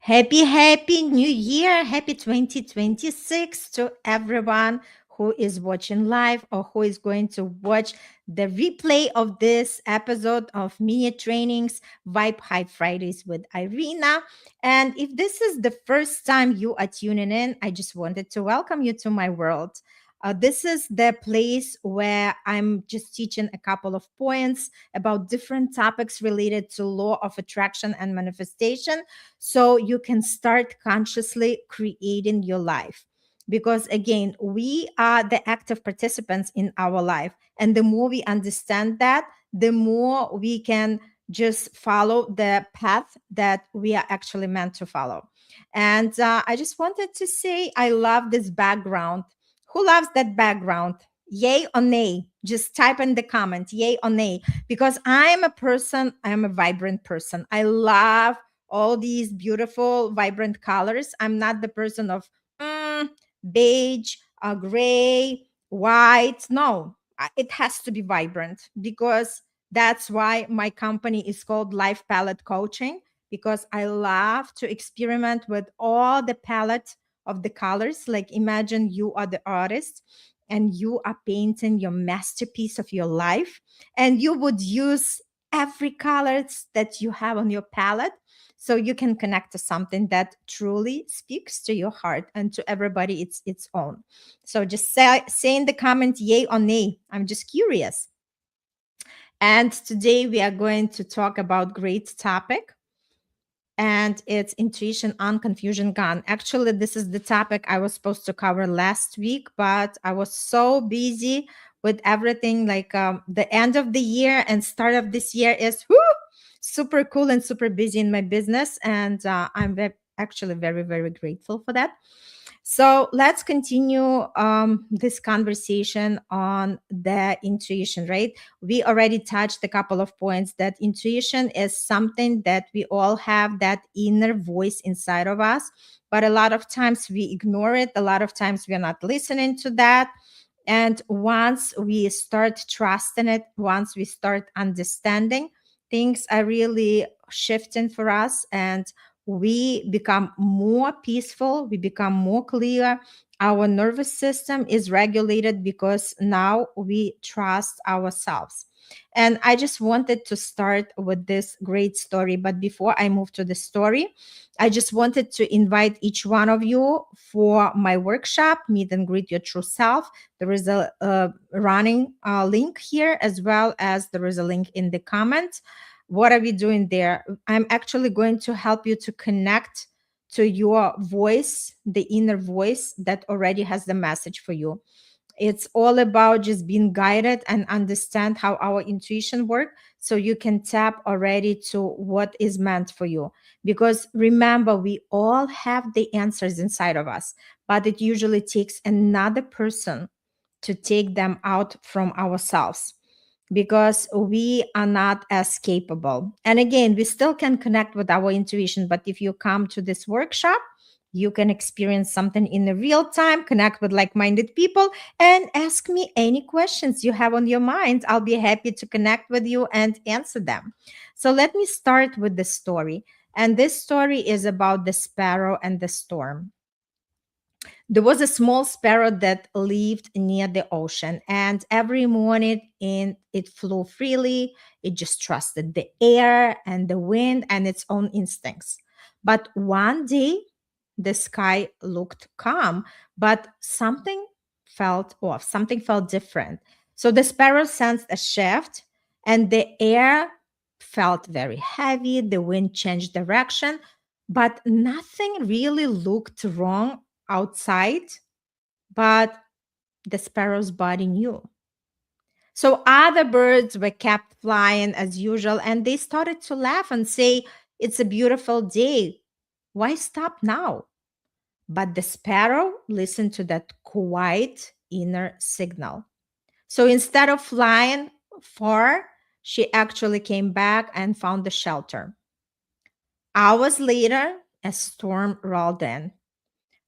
Happy New Year. Happy 2026 to everyone who is watching live or who is going to watch the replay of this episode of Mini Trainings Vibe High Fridays with Irina. And if this is the first time you are tuning in, I just wanted to welcome you to my world. This is the place where I'm just teaching a couple of points about different topics related to law of attraction and manifestation so you can start consciously creating your life. Because again, we are the active participants in our life. And the more we understand that, the more we can just follow the path that we are actually meant to follow. And I just wanted to say, I love this background. Who loves that background? Yay or nay? Just type in the comment, yay or nay. Because I'm a person, I'm a vibrant person. I love all these beautiful, vibrant colors. I'm not the person of beige, gray, white. No, it has to be vibrant because that's why my company is called Life Palette Coaching, because I love to experiment with all the palette of the colors. Like imagine you are the artist and you are painting your masterpiece of your life, and you would use every colors that you have on your palette so you can connect to something that truly speaks to your heart, and to everybody it's its own. So just say in the comment yay or nay. I'm just curious. And today we are going to talk about great topic, and it's intuition on confusion gone. Actually, this is the topic I was supposed to cover last week, but I was so busy with everything. Like the end of the year and start of this year is super cool and super busy in my business, and I'm actually very, very grateful for that. So let's continue this conversation on the intuition, right? We already touched a couple of points that intuition is something that we all have, that inner voice inside of us. But a lot of times we ignore it. A lot of times we're not listening to that. And once we start trusting it, once we start understanding, things are really shifting for us, and we become more peaceful, we become more clear. Our nervous system is regulated because now we trust ourselves. And I just wanted to start with this great story. But before I move to the story, I just wanted to invite each one of you for my workshop, Meet and Greet Your True Self. There is a running link here, as well as there is a link in the comments. What are we doing there? I'm actually going to help you to connect to your voice, the inner voice that already has the message for you. It's all about just being guided and understand how our intuition works, so you can tap already to what is meant for you. Because remember, we all have the answers inside of us, but it usually takes another person to take them out from ourselves, because we are not as capable. And again, we still can connect with our intuition, but if you come to this workshop, you can experience something in the real time, connect with like-minded people, and ask me any questions you have on your mind. I'll be happy to connect with you and answer them. So let me start with the story. And this story is about the sparrow and the storm. There was a small sparrow that lived near the ocean, and every morning it flew freely. It just trusted the air and the wind and its own instincts. But one day, the sky looked calm, but something felt different. So the sparrow sensed a shift, and the air felt very heavy. The wind changed direction, but nothing really looked wrong outside, but the sparrow's body knew. So other birds were kept flying as usual, and they started to laugh and say, "It's a beautiful day. Why stop now?" But the sparrow listened to that quiet inner signal. So instead of flying far, she actually came back and found the shelter. Hours later, a storm rolled in.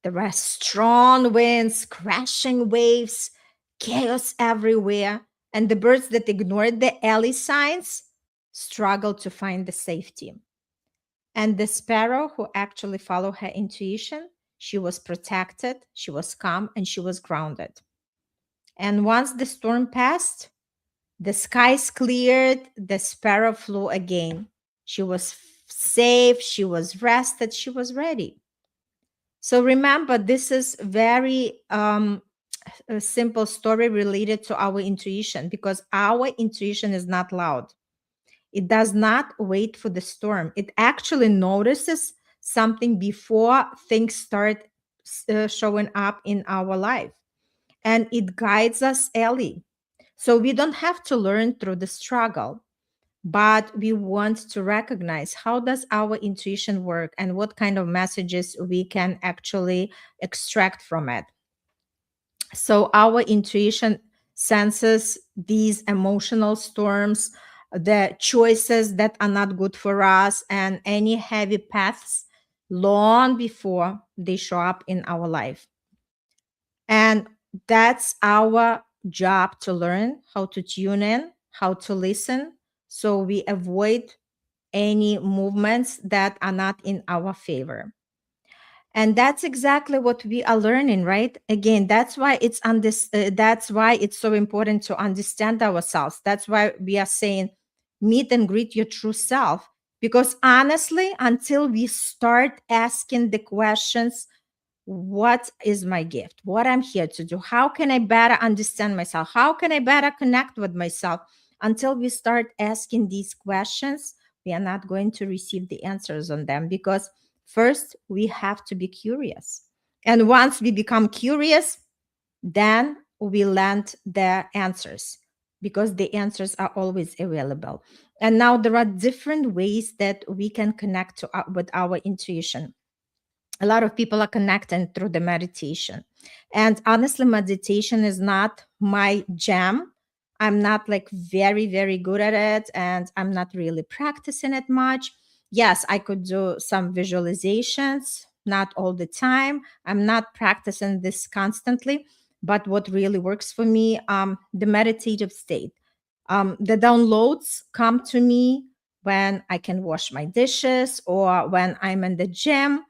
There were strong winds, crashing waves, chaos everywhere, and the birds that ignored the early signs struggled to find the safety. And the sparrow who actually followed her intuition, she was protected, she was calm, and she was grounded. And once the storm passed, the skies cleared, the sparrow flew again. She was safe, she was rested, she was ready. So remember, this is very a simple story related to our intuition, because our intuition is not loud. It does not wait for the storm. It actually notices something before things start showing up in our life, and it guides us early. So we don't have to learn through the struggle, but we want to recognize how does our intuition work and what kind of messages we can actually extract from it. So our intuition senses these emotional storms, the choices that are not good for us, and any heavy paths long before they show up in our life. And that's our job, to learn how to tune in, how to listen, so we avoid any movements that are not in our favor. And that's exactly what we are learning, right? Again, that's why that's why it's so important to understand ourselves. That's why we are saying meet and greet your true self, because honestly, until we start asking the questions, what is my gift, what I'm here to do, how can I better understand myself, how can I better connect with myself, until we start asking these questions, we are not going to receive the answers on them, because first we have to be curious. And once we become curious, then we land the answers, because the answers are always available. And now there are different ways that we can connect with our intuition. A lot of people are connecting through the meditation. And honestly, meditation is not my jam. I'm not like very, very good at it, and I'm not really practicing it much. Yes, I could do some visualizations, not all the time. I'm not practicing this constantly, but what really works for me, the meditative state. The downloads come to me when I can wash my dishes, or when I'm in the gym,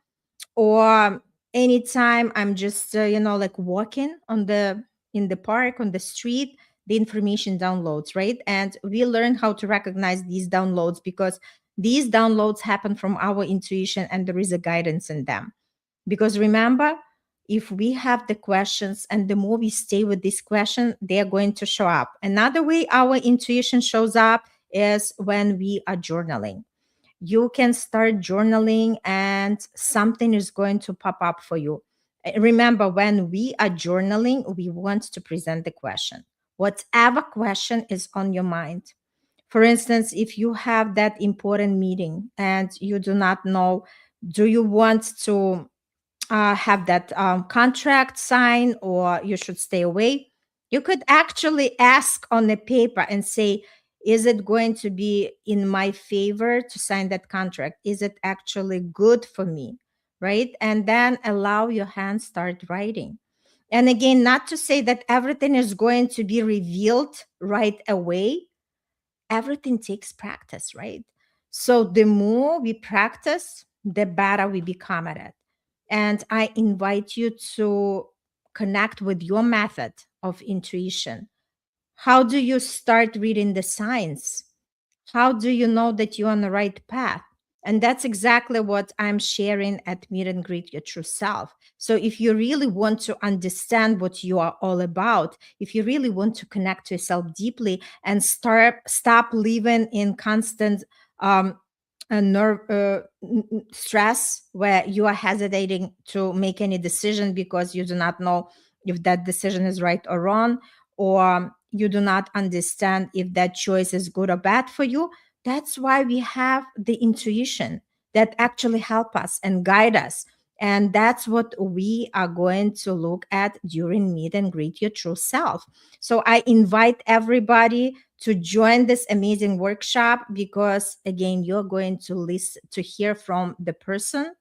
or anytime I'm just like walking on the in the park, on the street, the information downloads, right? And we learn how to recognize these downloads, because these downloads happen from our intuition, and there is a guidance in them. Because remember, if we have the questions, and the more we stay with this question, they are going to show up. Another way our intuition shows up is when we are journaling. You can start journaling, and something is going to pop up for you. Remember, when we are journaling, we want to present the question, whatever question is on your mind. For instance, if you have that important meeting and you do not know, do you want to have that contract signed, or you should stay away, you could actually ask on the paper and say, is it going to be in my favor to sign that contract? Is it actually good for me? Right? And then allow your hand start writing. And again, not to say that everything is going to be revealed right away. Everything takes practice, right? So the more we practice, the better we become at it. And I invite you to connect with your method of intuition. How do you start reading the signs? How do you know that you're on the right path? And that's exactly what I'm sharing at Meet and Greet Your True Self. So if you really want to understand what you are all about, if you really want to connect to yourself deeply and stop living in constant um, nerve stress, where you are hesitating to make any decision because you do not know if that decision is right or wrong, or you do not understand if that choice is good or bad for you. That's why we have the intuition that actually help us and guide us. And that's what we are going to look at during Meet and Greet Your True Self. So I invite everybody to join this amazing workshop, because again, you're going to listen to hear from the person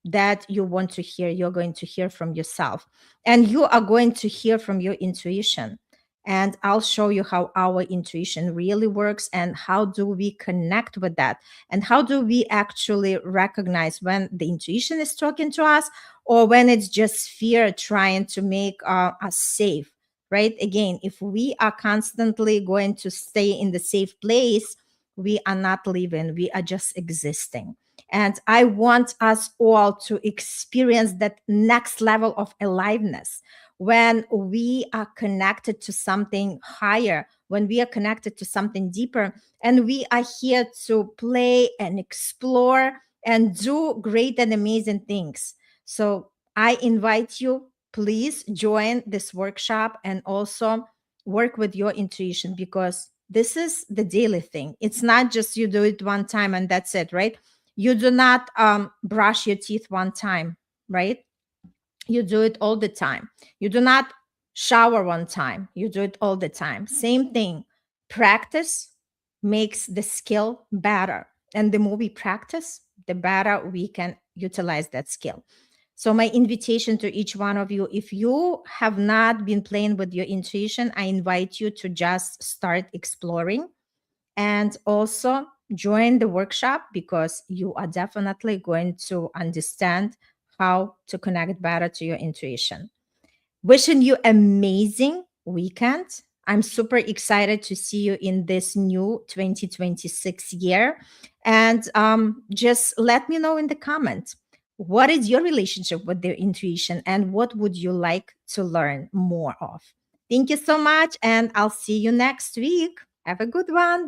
that you want to hear. You're going to hear from yourself, and you are going to hear from your intuition. And I'll show you how our intuition really works and how do we connect with that, and how do we actually recognize when the intuition is talking to us or when it's just fear trying to make us safe, right? Again, if we are constantly going to stay in the safe place, we are not living, we are just existing. And I want us all to experience that next level of aliveness when we are connected to something higher, when we are connected to something deeper, and we are here to play and explore and do great and amazing things. So I invite you, please join this workshop and also work with your intuition, because this is the daily thing. It's not just you do it one time and that's it, right? You do not brush your teeth one time, right? You do it all the time. You do not shower one time, you do it all the time. Same thing. Practice makes the skill better. And the more we practice, the better we can utilize that skill. So, my invitation to each one of you, if you have not been playing with your intuition, I invite you to just start exploring and also join the workshop, because you are definitely going to understand how to connect better to your intuition. Wishing you amazing weekend. I'm super excited to see you in this new 2026 year. And just let me know in the comments, what is your relationship with their intuition and what would you like to learn more of? Thank you so much. And I'll see you next week. Have a good one.